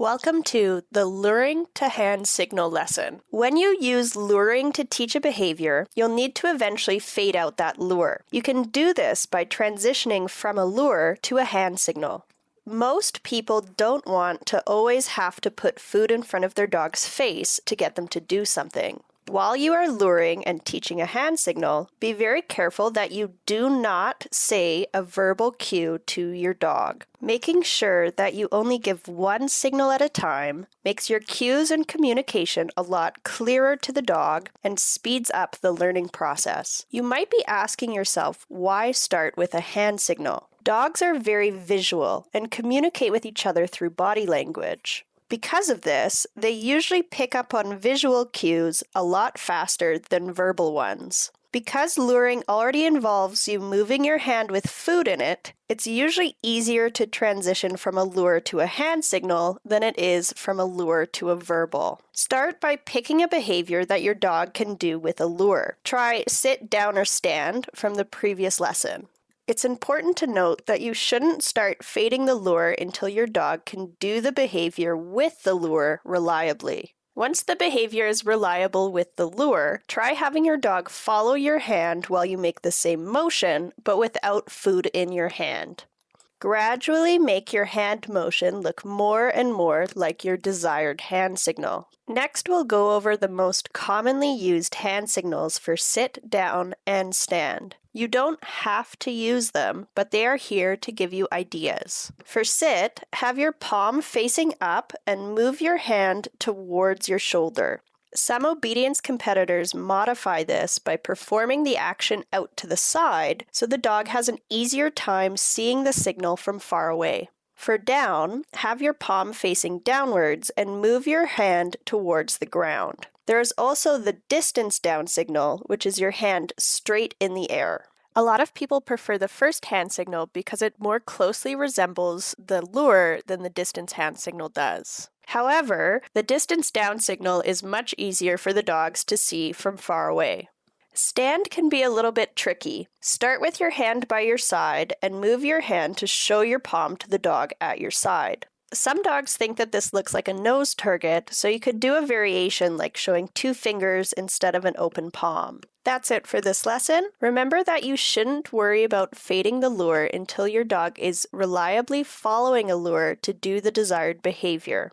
Welcome to the luring to hand signal lesson. When you use luring to teach a behavior, you'll need to eventually fade out that lure. You can do this by transitioning from a lure to a hand signal. Most people don't want to always have to put food in front of their dog's face to get them to do something. While you are luring and teaching a hand signal, be very careful that you do not say a verbal cue to your dog. Making sure that you only give one signal at a time makes your cues and communication a lot clearer to the dog and speeds up the learning process. You might be asking yourself, why start with a hand signal? Dogs are very visual and communicate with each other through body language. Because of this, they usually pick up on visual cues a lot faster than verbal ones. Because luring already involves you moving your hand with food in it, it's usually easier to transition from a lure to a hand signal than it is from a lure to a verbal. Start by picking a behavior that your dog can do with a lure. Try sit, down, or stand from the previous lesson. It's important to note that you shouldn't start fading the lure until your dog can do the behavior with the lure reliably. Once the behavior is reliable with the lure, try having your dog follow your hand while you make the same motion, but without food in your hand. Gradually make your hand motion look more and more like your desired hand signal. Next, we'll go over the most commonly used hand signals for sit, down, and stand. You don't have to use them, but they are here to give you ideas. For sit, have your palm facing up and move your hand towards your shoulder. Some obedience competitors modify this by performing the action out to the side so the dog has an easier time seeing the signal from far away. For down, have your palm facing downwards and move your hand towards the ground. There is also the distance down signal, which is your hand straight in the air. A lot of people prefer the first hand signal because it more closely resembles the lure than the distance hand signal does. However, the distance down signal is much easier for the dogs to see from far away. Stand can be a little bit tricky. Start with your hand by your side and move your hand to show your palm to the dog at your side. Some dogs think that this looks like a nose target, so you could do a variation like showing 2 fingers instead of an open palm. That's it for this lesson. Remember that you shouldn't worry about fading the lure until your dog is reliably following a lure to do the desired behavior.